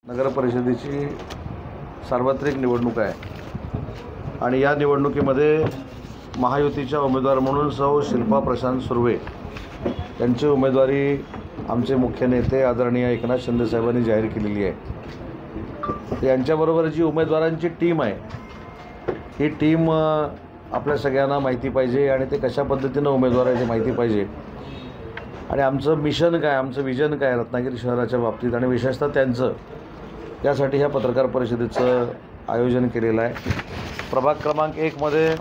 नगर परिषदेची सार्वत्रिक निवडणूक आहे आणि या निवडणुकीमध्ये महायुतीच्या उमेदवार म्हणून सौ शिल्पा प्रशांत सुर्वे यांची उमेदवारी आमचे मुख्य नेते आदरणीय एकनाथ शिंदे साहेबांनी जाहीर केलेली आहे। यांच्याबरोबर जी उमेदवारांची टीम आहे ही टीम आपल्या सगळ्यांना माहिती पाहिजे आणि ते कशा पद्धतीनं उमेदवार आहे ते माहिती पाहिजे आणि आमचं मिशन काय, आमचं विजन काय रत्नागिरी शहराच्या बाबतीत आणि विशेषतः त्यांचं, त्यासाठी ह्या पत्रकार परिषदेचं आयोजन केलेलं आहे। प्रभाग क्रमांक 1 मध्ये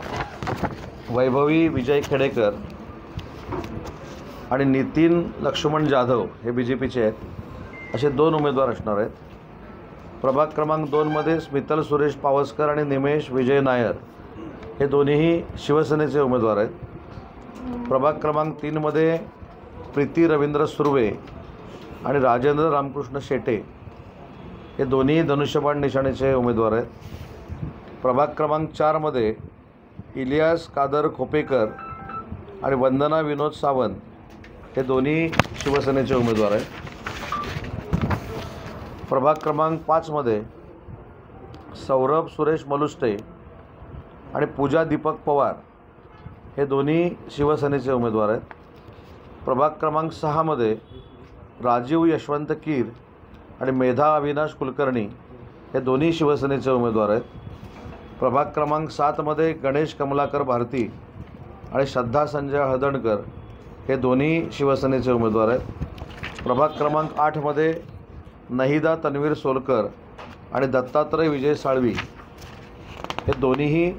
वैभवी विजय खेडेकर आणि नितीन लक्ष्मण जाधव हे BJPचे आहेत, असे 2 उमेदवार असणार आहेत। प्रभाग क्रमांक 2 मध्ये स्मितल सुरेश पावसकर आणि निमेश विजय नायर हे दोन्हीही शिवसेनेचे उमेदवार आहेत। प्रभाग क्रमांक 3 मध्ये प्रीती रवींद्र सुर्वे आणि राजेंद्र रामकृष्ण शेटे हे दोन्ही धनुष्यबाण निशाणीचे उमेदवार आहेत। प्रभाग क्रमांक 4 मध्ये इलियास कादर खोपेकर आणि वंदना विनोद सावंत हे दोन्ही शिवसेनेचे उमेदवार आहेत। प्रभाग क्रमांक 5 मध्ये सौरभ सुरेश मलुष्टे आणि पूजा दीपक पवार हे दोन्ही शिवसेनेचे उमेदवार आहेत। प्रभाग क्रमांक 6 मध्ये राजीव यशवंत कीर आणि मेधा अविनाश कुलकर्णी हे दोन्ही शिवसेनेचे उमेदवार आहेत। प्रभाग क्रमांक 7 मध्ये गणेश कमलाकर भारती आणि श्रद्धा संजय हळदणकर हे दोन्ही शिवसेनेचे उमेदवार आहेत। प्रभाग क्रमांक 8 मध्ये नहिदा तन्वीर सोलकर आणि दत्तात्रय विजय साळवी हे दोन्हीही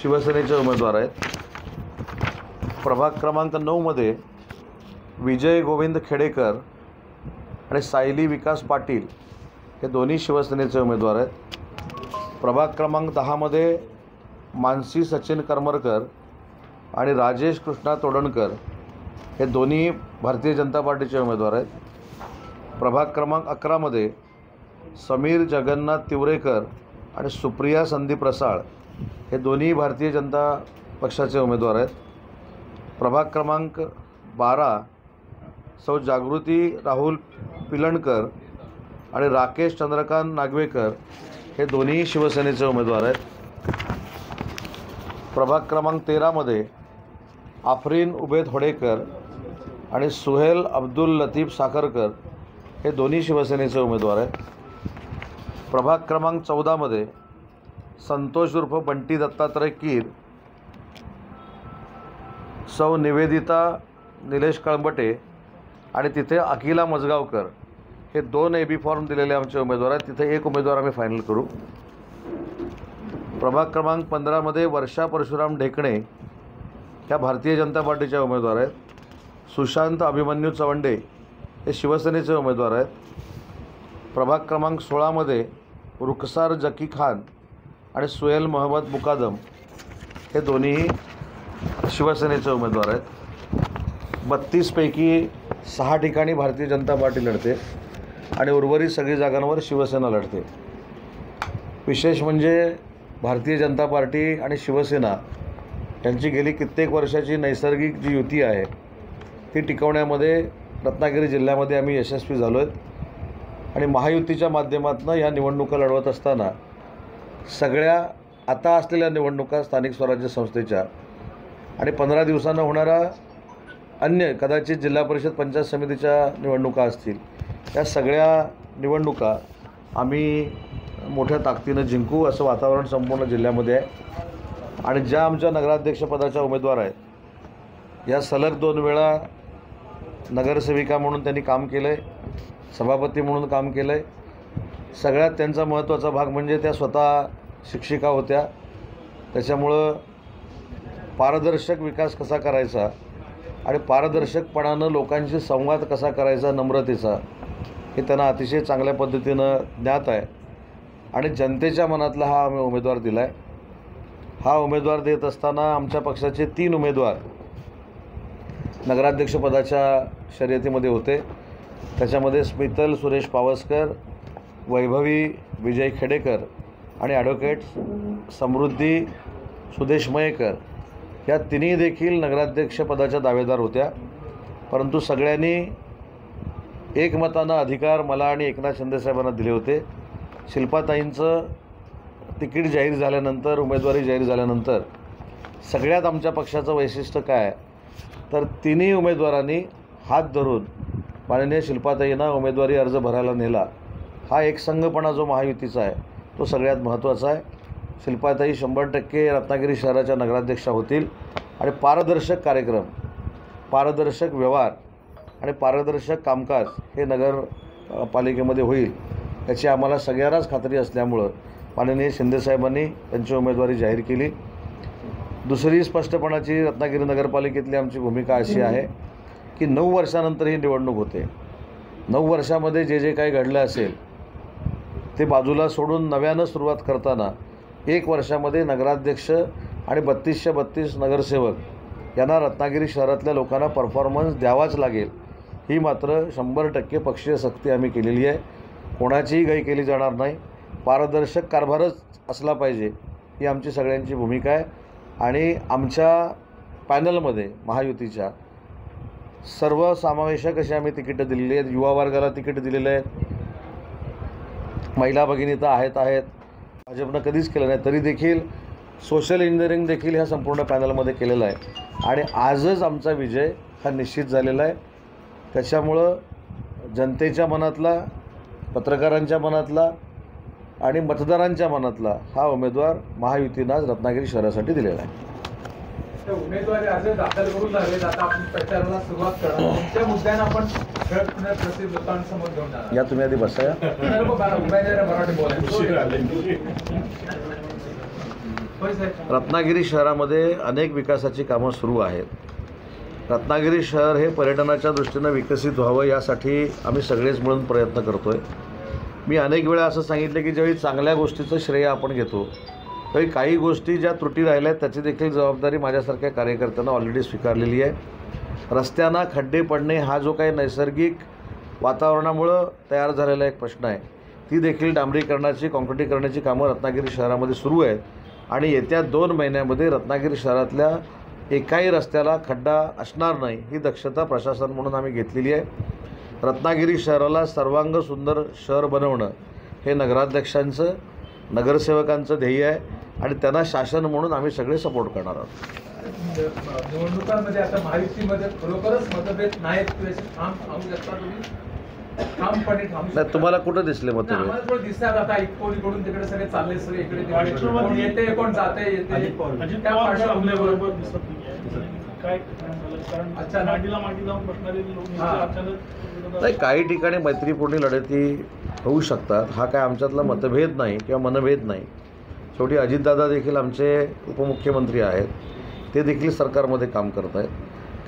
शिवसेनेचे उमेदवार आहेत। प्रभाग क्रमांक 9 मध्ये विजय गोविंद खेडेकर आणि सायली विकास पाटील हे दोन्ही शिवसेनेचे उमेदवार आहेत। प्रभाग क्रमांक 10 मध्ये मानसी सचिन करमरकर आणि राजेश कृष्णा तोडणकर हे दोन्ही भारतीय जनता पार्टीचे उमेदवार आहेत। प्रभाग क्रमांक 11 मध्ये समीर जगन्नाथ तिवरेकर आणि सुप्रिया संदीप रसाळ हे दोन्ही भारतीय जनता पक्षाचे उमेदवार आहेत। प्रभाग क्रमांक 12 सौ जागृती राहुल पिलणकर आणि राकेश चंद्रकांत नागवेकर हे दोन्ही शिवसेनेचे उमेदवार आहेत। प्रभाग क्रमांक 13 मध्ये आफरीन उबेद होडेकर आणि सुहेल अब्दुल लतीफ साखरकर हे दोन्ही शिवसेनेचे उमेदवार आहेत। प्रभाग क्रमांक 14 मध्ये संतोष उर्फ बंटी दत्तात्रय कीर, सौ निवेदिता निलेश कळंबटे आणि तिथे अखिला मजगावकर हे 2 AB फॉर्म दिलेले आमचे उमेदवार आहेत। तिथे एक उमेदवार आम्ही फायनल करू। प्रभाग क्रमांक 15 मध्ये वर्षा परशुराम ढेकणे ह्या भारतीय जनता पार्टीच्या उमेदवार आहेत। सुशांत अभिमन्यू चवंडे हे शिवसेनेचे उमेदवार आहेत। प्रभाग क्रमांक 16 मध्ये रुखसार जकी खान आणि सुहेल मोहम्मद मुकादम हे दोन्हीही शिवसेनेचे उमेदवार आहेत। 32 पैकी 6 ठिकाणी भारतीय जनता पार्टी लढते आणि उर्वरित सगळी जागांवर शिवसेना लढते। विशेष म्हणजे भारतीय जनता पार्टी आणि शिवसेना यांची गेली कित्येक वर्षाची नैसर्गिक जी युती आहे ती टिकवण्यामध्ये रत्नागिरी जिल्ह्यामध्ये आम्ही यशस्वी झालो आहेत आणि महायुतीच्या माध्यमातून ह्या निवडणुका लढवत असताना सगळ्या आता असलेल्या निवडणुका स्थानिक स्वराज्य संस्थेच्या आणि 15 दिवसांना होणाऱ्या अन्य कदाचित जिल्हा परिषद पंचायत समितीच्या निवडणुका असतील, या सगळ्या निवडणुका आम्ही मोठ्या ताकदीनं जिंकू असं वातावरण संपूर्ण जिल्ह्यामध्ये आहे। आणि ज्या आमच्या नगराध्यक्षपदाच्या उमेदवार आहेत या सलग 2 वेळा नगरसेविका म्हणून त्यांनी काम केलं आहे, सभापती म्हणून काम केलं आहे। सगळ्यात त्यांचा महत्त्वाचा भाग म्हणजे त्या स्वतः शिक्षिका होत्या, त्याच्यामुळं पारदर्शक विकास कसा करायचा आणि पारदर्शकपणानं लोकांशी संवाद कसा करायचा नम्रतेचा हे त्यांना अतिशय चांगल्या पद्धतीनं ज्ञात आहे आणि जनतेच्या मनातला हा आम्ही उमेदवार दिला आहे। हा उमेदवार देत असताना आमच्या पक्षाचे 3 उमेदवार नगराध्यक्षपदाच्या शर्यतीमध्ये होते। त्याच्यामध्ये स्मितल सुरेश पावसकर, वैभवी विजय खेडेकर आणि ॲडव्होकेट समृद्धी सुदेश मयेकर या तिन्ही देखील नगराध्यक्षपदाच्या दावेदार होत्या, परंतु सगळ्यांनी एकमतानं अधिकार मला आणि एकनाथ शिंदेसाहेबांना दिले होते. शिल्पाताईंचं तिकीट जाहीर झाल्यानंतर, उमेदवारी जाहीर झाल्यानंतर सगळ्यात आमच्या पक्षाचं वैशिष्ट्य काय, तर तिन्ही उमेदवारांनी हात धरून माननीय शिल्पाताईंना उमेदवारी अर्ज भरायला नेला. हा एकसंघपणा जो महायुतीचा आहे तो सगळ्यात महत्त्वाचा आहे. शिल्पाताई 100% रत्नागिरी शहराच्या नगराध्यक्षा होतील आणि पारदर्शक कार्यक्रम, पारदर्शक व्यवहार आणि पारदर्शक कामकाज हे नगरपालिकेमध्ये होईल याची आम्हाला सगळ्यांनाच खात्री असल्यामुळं माननीय शिंदेसाहेबांनी त्यांची उमेदवारी जाहीर केली. दुसरी स्पष्टपणाची रत्नागिरी नगरपालिकेतली आमची भूमिका अशी आहे की 9 वर्षानंतर ही निवडणूक होते. 9 वर्षामध्ये जे जे काही घडलं असेल ते बाजूला सोडून नव्यानं सुरुवात करताना 1 वर्षामध्ये नगराध्यक्ष आणि 3232 नगरसेवक यांना रत्नागिरी शहरातल्या लोकांना परफॉर्मन्स द्यावाच लागेल. ही मात्र 100% पक्षीय सक्ती आम्ही केलेली आहे. कोणाचीही गय केली जाणार नाही. पारदर्शक कारभारच असला पाहिजे ही आमची सगळ्यांची भूमिका आहे. आणि आमच्या पॅनलमध्ये महायुतीच्या सर्वसमावेशक अशी आम्ही तिकीटं दिलेली आहेत. युवा वर्गाला तिकीट दिलेलं आहे. महिला भगिनी तर आहेत. भाजपनं कधीच केलं नाही, तरी देखील सोशल इंजिनिअरिंग देखील ह्या संपूर्ण पॅनलमध्ये केलेलं आहे. आणि आजच आमचा विजय हा निश्चित झालेला आहे. त्याच्यामुळं जनतेच्या मनातला, पत्रकारांच्या मनातला आणि मतदारांच्या मनातला हा उमेदवार महायुतीनं आज रत्नागिरी शहरासाठी दिलेला आहे. उमेदवारी अर्ज दाखल करून झाले, आता आपण प्रचाराला सुरुवात करणार. तुमच्या मुद्द्यांना आपण प्रसिद्ध लोकांसमोर घेऊन जाणार. या तुम्ही आधी बसा. रत्नागिरी शहरामध्ये अनेक विकासाची कामं सुरू आहेत. रत्नागिरी शहर हे पर्यटनाच्या दृष्टीनं विकसित व्हावं यासाठी आम्ही सगळेच मिळून प्रयत्न करतो आहे. मी अनेक वेळा असं सांगितलं की ज्यावेळी चांगल्या गोष्टीचं श्रेय आपण घेतो त्यावेळी काही गोष्टी ज्या त्रुटी राहिल्या आहेत त्याची देखील जबाबदारी माझ्यासारख्या कार्यकर्त्यांना ऑलरेडी स्वीकारलेली आहे. रस्त्यांना खड्डे पडणे हा जो काही नैसर्गिक वातावरणामुळं तयार झालेला एक प्रश्न आहे, ती देखील डांबरीकरणाची, काँक्रिटीकरणाची कामं रत्नागिरी शहरामध्ये सुरू आहेत. आणि येत्या 2 महिन्यामध्ये रत्नागिरी शहरातल्या एकाही रस्त्याला खड्डा असणार नाही ही दक्षता प्रशासन म्हणून आम्ही घेतलेली आहे. रत्नागिरी शहराला सर्वांग सुंदर शहर बनवणं हे नगराध्यक्षांचं, नगरसेवकांचं ध्येय आहे आणि त्यांना शासन म्हणून आम्ही सगळे सपोर्ट करणार आहोत. निवडणुकांमध्ये आता महायुतीमध्ये खरोखरच मतभेद नाहीत, नाही तुम्हाला कुठं दिसले मतभेद? दिसतात आता इकडून तिकडे सगळे चालले, सगळे इकडे येते, कोण जाते येते. नाही, काही ठिकाणी मैत्रीपूर्ण लढती होऊ शकतात. हा काय आमच्यातला मतभेद नाही किंवा मनभेद नाही. शेवटी अजितदादा देखील आमचे उपमुख्यमंत्री आहेत, ते देखील सरकारमध्ये काम करत आहेत.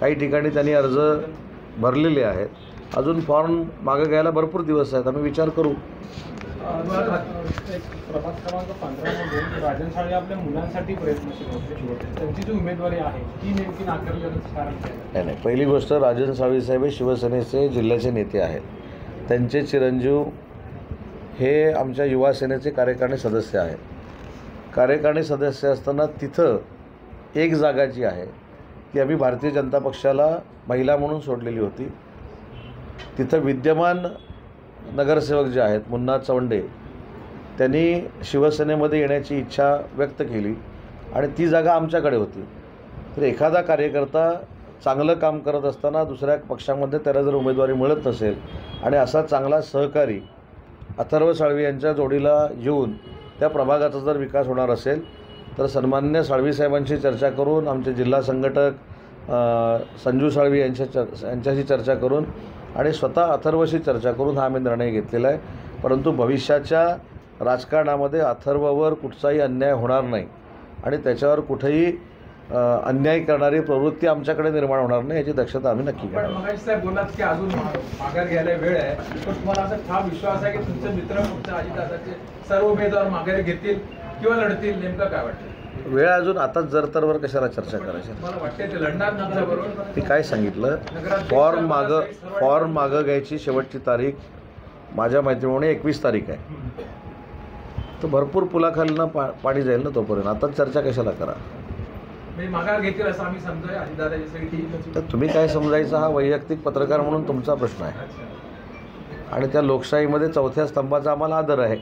काही ठिकाणी त्यांनी अर्ज भरलेले आहेत. अजून फॉर्म मागं घ्यायला भरपूर दिवस आहेत. आम्ही विचार करू. प्रभाग क्रमांक 15 राजन साळवे आपल्या मुलांसाठी प्रयत्नशील होते. त्यांची जी उमेदवारी आहे ती नेमकी नाकारल्याचं कारण काय? नाही, पहिली गोष्ट राजन साळवे साहेब हे शिवसेनेचे जिल्ह्याचे नेते आहेत. त्यांचे चिरंजीव हे आमच्या युवा सेनेचे कार्यकारिणी सदस्य आहेत. कार्यकारिणी सदस्य असताना तिथं एक जागा जी आहे ती आम्ही भारतीय जनता पक्षाला महिला म्हणून सोडलेली होती. तिथं विद्यमान नगरसेवक जे आहेत मुन्ना चवंडे त्यांनी शिवसेनेमध्ये येण्याची इच्छा व्यक्त केली आणि ती जागा आमच्याकडे होती. तर एखादा कार्यकर्ता चांगलं काम करत असताना दुसऱ्या पक्षामध्ये त्याला जर उमेदवारी मिळत नसेल आणि असा चांगला सहकारी अथर्व साळवी यांच्या जोडीला येऊन त्या प्रभागाचा जर विकास होणार असेल तर सन्माननीय साळवी साहेबांशी चर्चा करून, आमचे जिल्हा संघटक संजू साळवी यांच्याशी चर्चा करून आणि स्वतः अथर्वशी चर्चा करून हा आम्ही निर्णय घेतलेला आहे. परंतु भविष्याच्या राजकारणामध्ये अथर्ववर कुठचाही अन्याय होणार नाही आणि त्याच्यावर कुठेही अन्याय करणारी प्रवृत्ती आमच्याकडे निर्माण होणार नाही याची दक्षता आम्ही नक्की घेणार. मगाशी साहेब बोललात की अजून माघार घ्यायला वेळ आहे, पण तुम्हाला असा ठाम विश्वास आहे की तुमचे मित्र तुमच्या अजितदादाचे सर्व उमेदवार माघारी घेतील किंवा लढतील? नेमकं काय वाटतं? वेळ अजून आताच जरतरवर कशाला चर्चा करायची? मला वाटते ते लढणार तुमच्याबरोबर. मी काय सांगितलं, फॉर्म मागं घ्यायची शेवटची तारीख माझ्या माहितीप्रमाणे 21 तारीख आहे. तर भरपूर पुलाखालीनं पाणी जाईल ना तोपर्यंत. आताच चर्चा कशाला करा? माघार घेतील असं आम्ही समजाय अजितदादाची सगळी. तर तुम्ही काय समजायचं हा वैयक्तिक पत्रकार म्हणून तुमचा प्रश्न आहे. आणि त्या लोकशाहीमध्ये चौथ्या स्तंभाचा आम्हाला आदर आहे.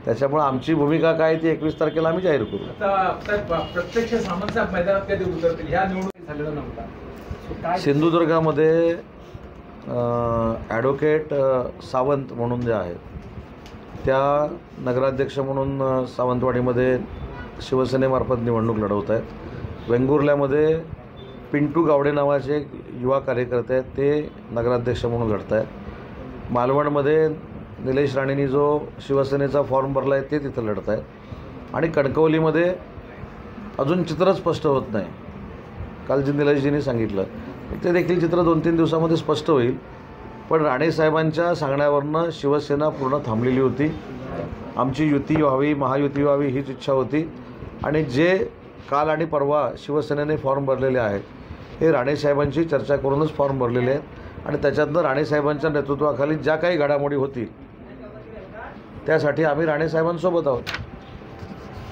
त्याच्यामुळे आमची भूमिका काय ती 21 तारखेला आम्ही जाहीर करू. आता प्रत्यक्ष सामंत साहेब मैदानात कधी उतरतील ह्या निवडणूक झालेला नव्हता. So काय सिंधुदुर्गामध्ये ॲडव्होकेट सावंत म्हणून जे आहेत त्या नगराध्यक्ष म्हणून सावंतवाडीमध्ये शिवसेनेमार्फत निवडणूक लढवत आहेत. वेंगुर्ल्यामध्ये पिंटू गावडे नावाचे एक युवा कार्यकर्ते आहेत, ते नगराध्यक्ष म्हणून लढत आहेत. मालवणमध्ये निलेश राणेंनी जो शिवसेनेचा फॉर्म भरला आहे ते तिथं लढत आहेत. आणि कणकवलीमध्ये अजून चित्र स्पष्ट होत नाही. काल जे निलेशजींनी सांगितलं ते देखील चित्र 2-3 दिवसामध्ये स्पष्ट होईल. पण राणेसाहेबांच्या सांगण्यावरनं शिवसेना पूर्ण थांबलेली होती. आमची युती व्हावी, महायुती व्हावी हीच इच्छा होती. आणि जे काल आणि परवा शिवसेनेने फॉर्म भरलेले आहेत हे राणेसाहेबांची चर्चा करूनच फॉर्म भरलेले आहेत. आणि त्याच्यातनं राणेसाहेबांच्या नेतृत्वाखाली ज्या काही घडामोडी होतील त्यासाठी आम्ही राणेसाहेबांसोबत आहोत.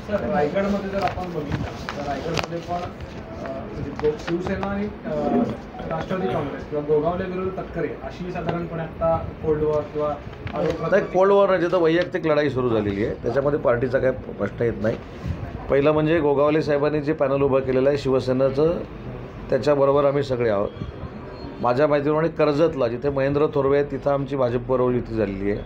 सर, रायगडमध्ये जर आपण बघितलं तर रायगडमध्ये पण शिवसेना आणि राष्ट्रवादी काँग्रेस किंवा गोगावले विरुद्ध तटकरे अशी साधारणपणे आता कोल्ड वॉर किंवा नाही, कोल्ड वॉर नाही, जिथं वैयक्तिक लढाई सुरू झालेली आहे त्याच्यामध्ये पार्टीचा काही प्रश्न येत नाही. पहिलं म्हणजे गोगावले साहेबांनी जे पॅनल उभं केलेलं आहे शिवसेनेचं त्याच्याबरोबर आम्ही सगळे आहोत. माझ्या माहितीप्रमाणे कर्जतला जिथे महेंद्र थोरवे आहेत तिथं आमची भाजपबरोबर युती झालेली आहे.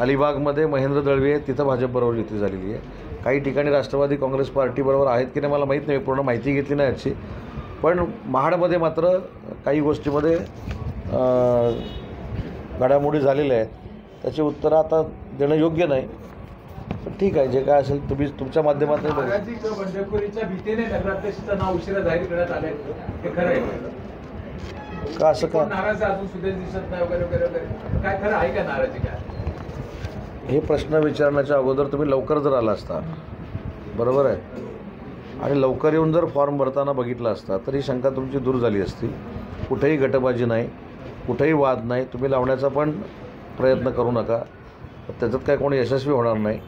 अलिबागमध्ये महेंद्र दळवी आहेत तिथं भाजपबरोबर युती झालेली आहे. काही ठिकाणी राष्ट्रवादी काँग्रेस पार्टीबरोबर आहेत की नाही मला माहीत नाही, पूर्ण माहिती घेतली नाही याची. पण महाडमध्ये मात्र काही गोष्टीमध्ये घडामोडी झालेल्या आहेत. त्याची उत्तरं आता देणं योग्य नाही. पण ठीक आहे, जे काय असेल तुम्ही तुमच्या माध्यमातून बघा. नाराजी किंवा बंडखोरीच्या भीतीने नगराध्यक्षाचं नाव उशिरा जाहीर करण्यात आलंय हे खरं आहे का असं का नाराज अजून सुदेश दिसत नाही वगैरे वगैरे वगैरे काय खरं आहे का नाराजी काय? हे प्रश्न विचारण्याच्या अगोदर तुम्ही लवकर जर आला असता, बरोबर आहे, आणि लवकर येऊन जर फॉर्म भरताना बघितला असता तर ही शंका तुमची दूर झाली असती. कुठेही गटबाजी नाही, कुठेही वाद नाही. तुम्ही लावण्याचा पण प्रयत्न करू नका, त्याच्यात काय कोणी यशस्वी होणार नाही.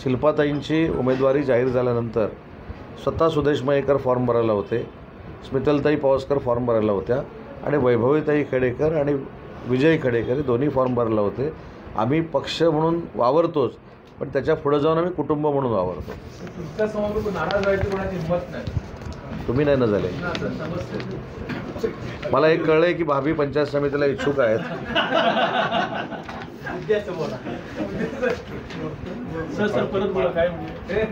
शिल्पाताईंची उमेदवारी जाहीर झाल्यानंतर स्वतः सुदेश मयेकर फॉर्म भरायला होते, स्मितलताई पावसकर फॉर्म भरायला होत्या आणि वैभवीताई खेडेकर आणि विजय खेडेकर दोन्ही फॉर्म भरायला होते. आम्ही पक्ष म्हणून वावरतोच, पण त्याच्या पुढे जाऊन आम्ही कुटुंब म्हणून वावरतो. तुमच्या समोर नाराज व्हायची कोणाची हिंमत नाही. तुम्ही नाही ना झाले. मला एक कळलं आहे की भाभी पंचायत समितीला इच्छुक आहेत. सर परत बोला काय म्हणजे